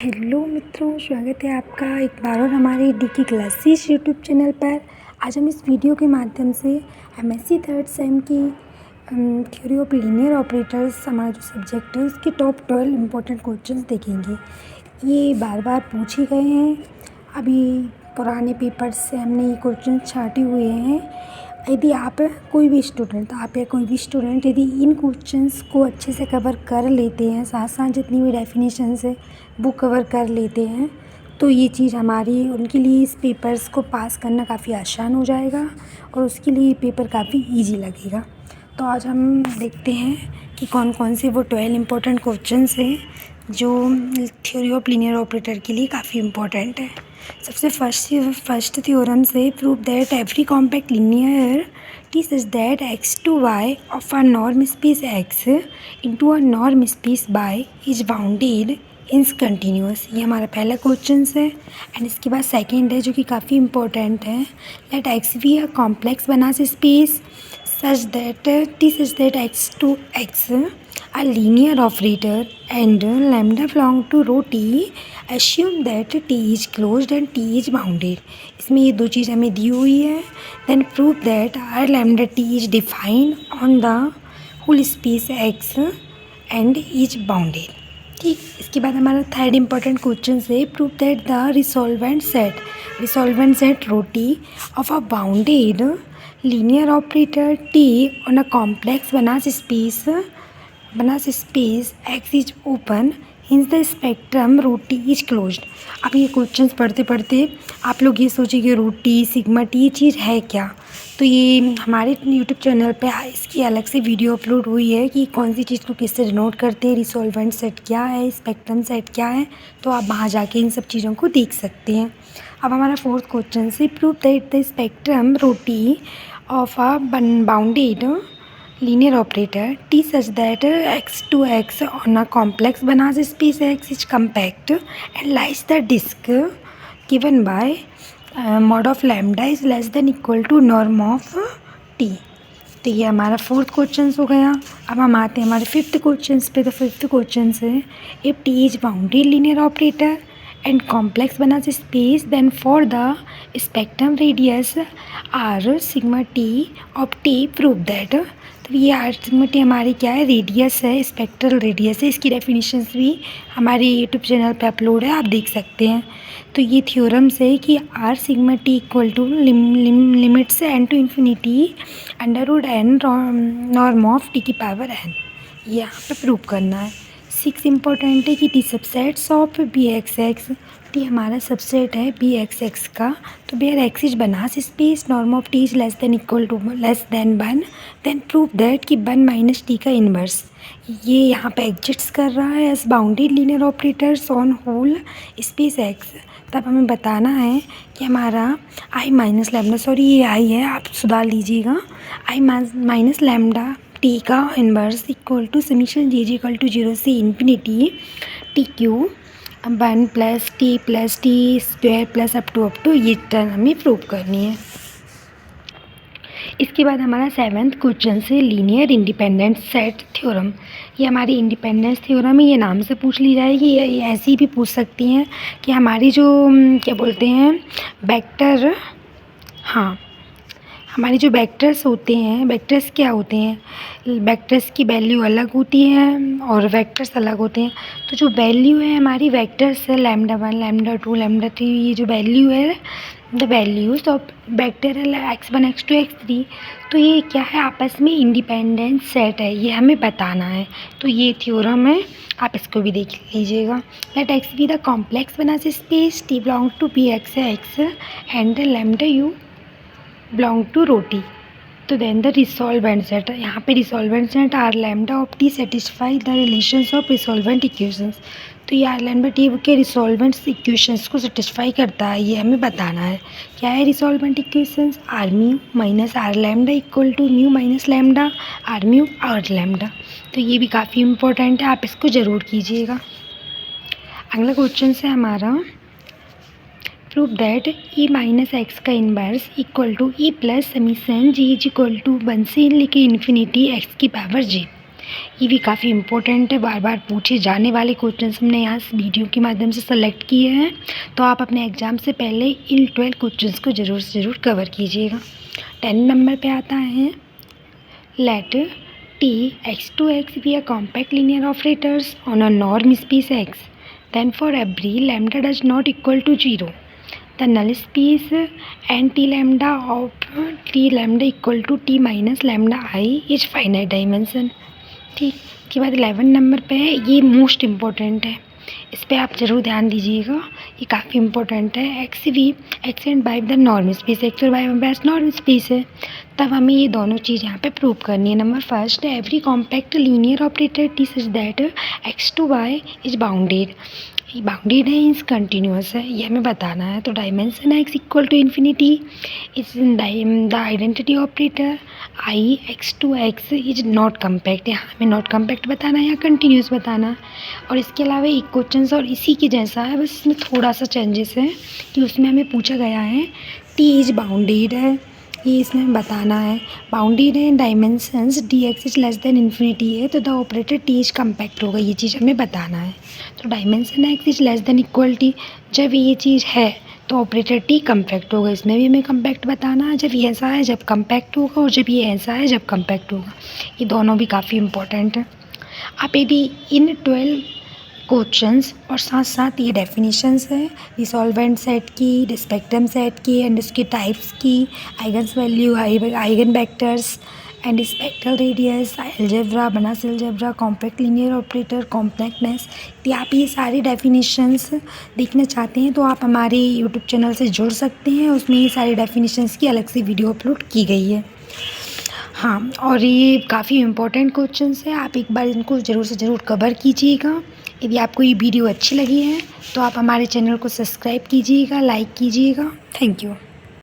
Hello मित्रों, स्वागत है आपका एक बार और हमारे डी की क्लासेस यूट्यूब चैनल पर। आज हम इस वीडियो के माध्यम से एमएससी थर्ड सेम की थ्योरी ऑफ लीनियर ऑपरेटर्स हमारा जो सब्जेक्ट है उसके टॉप 12 इम्पोर्टेंट क्वेश्चंस देखेंगे। ये बार बार पूछे गए हैं, अभी पुराने पेपर्स से हमने ये क्वेश्चन छांटे हुए हैं। यदि आप कोई भी स्टूडेंट यदि इन क्वेश्चंस को अच्छे से कवर कर लेते हैं, साथ साथ जितनी भी डेफिनेशंस है वो कवर कर लेते हैं, तो ये चीज़ हमारी उनके लिए इस पेपर्स को पास करना काफ़ी आसान हो जाएगा और उसके लिए ये पेपर काफ़ी इजी लगेगा। तो आज हम देखते हैं कि कौन कौन से वो 12 इम्पोर्टेंट क्वेश्चंस हैं जो थ्योरी ऑफ लीनियर ऑपरेटर के लिए काफ़ी इम्पोर्टेंट है। सबसे फर्स्ट थ्योरम से prove that every compact linear T such that X to Y of a norm space X into a norm space by is bounded is continuous. ये हमारा पहला question है। एंड इसके बाद सेकेंड है जो कि काफ़ी इंपॉर्टेंट है। Let X be a complex Banach space such that x to x a linear operator and lambda belong to rho t, assume that t is closed and t is bounded। इसमें ये दो चीज़ हमें दी हुई है। then prove that r lambda t is defined on the whole space x and is bounded। ठीक, इसके बाद हमारा थर्ड इम्पॉर्टेंट क्वेश्चन है prove that the resolvent set rho T of a bounded linear operator T on a complex Banach space X is open hence the spectrum rho T is closed. अब ये questions पढ़ते पढ़ते आप लोग ये सोचिए rho T sigma T ये चीज़ है क्या। तो ये हमारे यूट्यूब चैनल पे इसकी अलग से वीडियो अपलोड हुई है कि कौन सी चीज़ को किससे डिनोट करते हैं, रिसॉल्वेंट सेट क्या है, स्पेक्ट्रम सेट क्या है। तो आप वहाँ जाके इन सब चीज़ों को देख सकते हैं। अब हमारा फोर्थ क्वेश्चन से prove that the spectrum rho T of a bounded linear operator t such that x to x on a complex Banach space x is compact and lies the disk given by mod of lambda is less than equal to norm of t। तो ये हमारा fourth question हो गया। अब हम आते हैं हमारे फिफ्थ क्वेश्चन पे। तो फिफ्थ क्वेश्चन है if T is bounded linear operator and complex Banach space then for the spectrum radius r sigma t of t prove that। तो ये r sigma t हमारी क्या है, रेडियस है, स्पेक्ट्रल रेडियस है। इसकी डेफिनेशंस भी हमारे यूट्यूब चैनल पे अपलोड है, आप देख सकते हैं। तो ये थ्योरम है कि r sigma t equal to limits n to infinity under root n norm of t की पावर n, ये यहाँ पे प्रूव करना है। सिक्स इम्पॉर्टेंट है कि T subsets of B X X, T हमारा सबसेट है बी एक्स एक्स का। तो where X is Banach space norm of T is less than one then prove that कि वन माइनस टी का inverse ये यहाँ पे एग्जिट्स कर रहा है as bounded linear operators on whole space X. तब हमें बताना है कि हमारा आई माइनस लैम्डा, सॉरी ये आई है, आप सुधार लीजिएगा, आई माइनस लैम्डा टी का inverse equal to summation G G equal to 0 से infinity T Q 1 plus T square plus up to ये टर्म हमें प्रूव करनी है। इसके बाद हमारा सेवन्थ क्वेश्चन से लीनियर इंडिपेंडेंट सेट थ्योरम। ये हमारी इंडिपेंडेंस थ्योरम है, ये नाम से पूछ ली जाएगी। ये ऐसी भी पूछ सकती हैं कि हमारी जो क्या बोलते हैं वेक्टर, हाँ हमारे जो वेक्टर्स होते हैं, वेक्टर्स क्या होते हैं, वेक्टर्स की वैल्यू अलग होती है और वेक्टर्स अलग होते हैं। तो जो वैल्यू है हमारी वेक्टर्स है लैम्डा 1 लैम्डा 2 लैम्डा 3, ये जो वैल्यू है द वैल्यूज ऑफ वेक्टर है x1 x2 x3। तो ये क्या है, आपस में इंडिपेंडेंट सेट है, ये हमें बताना है। तो ये थ्योरम है, आप इसको भी देख लीजिएगा। Let X be the complex Banach space T belong to B X X and lambda u belong to rho T. तो देन द रिसॉल्वेंट सेट, यहाँ पे resolvent set R lambda of T satisfy the relations of resolvent equations. तो ये R lambda T के रिसॉल्वेंट equations को satisfy करता है, ये हमें बताना है। क्या है resolvent equations, R mu minus R lambda equal to mu minus lambda R mu R lambda. तो ये भी काफ़ी इंपॉर्टेंट है, आप इसको ज़रूर कीजिएगा। अगला क्वेश्चन है हमारा prove that E minus X का inverse equal to E plus summation G is equal to 1 से लेके इन्फिनिटी एक्स की पावर जी। ये भी काफ़ी इम्पोर्टेंट है, बार बार पूछे जाने वाले क्वेश्चंस हमने यहाँ इस वीडियो के माध्यम से सेलेक्ट किए हैं। तो आप अपने एग्ज़ाम से पहले इन 12 क्वेश्चंस को ज़रूर से ज़रूर कवर कीजिएगा। 10 नंबर पे आता है, late t x to x be a compact linear operators on a norm space x, then for every lambda does not equal to 0, the null space and t lambda of t lambda equal to t minus lambda I is finite dimension। ठीक, इसके बाद 11 number पे है, ये most important है, इस पर आप ज़रूर ध्यान दीजिएगा, ये काफ़ी इंपॉर्टेंट है। X and why the norm space, x और वाई में नॉर्म स्पेस है, तब हमें ये दोनों चीज़ यहाँ पे प्रूव करनी है। Number first, every compact linear operator T such that X to Y is bounded, ये बाउंडेड है, इज कंटिन्यूस है, ये हमें बताना है। तो डायमेंशन है X equal to infinity, is the identity operator I X to X is not compact, यहाँ हमें नॉट कम्पैक्ट बताना है या कंटिन्यूस बताना है। और इसके अलावा एक क्वेश्चन और इसी के जैसा है, बस इसमें थोड़ा सा चेंजेस है कि उसमें हमें पूछा गया है टी इज बाउंडेड है, ये इसमें बताना है। बाउंडेड है, dimensions D x is less then infinity है, तो the operator T is compact होगा, ये चीज़ हमें बताना है। तो dimension x is less than equal T, जब ये चीज़ है तो ऑपरेटर टी कम्पैक्ट होगा, इसमें भी हमें कम्पैक्ट बताना है। जब ये ऐसा है जब कम्पैक्ट होगा, और जब ये ऐसा है जब कम्पैक्ट होगा, ये दोनों भी काफ़ी इंपॉर्टेंट है। आप यदि इन 12 क्वेश्चंस और साथ साथ ये डेफिनेशंस है रिसॉल्वेंट सेट की, स्पेक्ट्रम सेट की एंड इसके टाइप्स की, eigens value, eigen vectors and spectral radius, algebra, Banach algebra, compact linear operator, compactness, यदि आप ये सारी डेफिनेशंस देखना चाहते हैं तो आप हमारे यूट्यूब चैनल से जुड़ सकते हैं, उसमें ये सारी डेफिनेशंस की अलग से वीडियो अपलोड की गई है। हाँ, और ये काफ़ी इम्पोर्टेंट क्वेश्चंस है, आप एक बार इनको ज़रूर से ज़रूर कवर कीजिएगा। यदि आपको ये वीडियो अच्छी लगी है तो आप हमारे चैनल को सब्सक्राइब कीजिएगा, लाइक कीजिएगा। Thank you.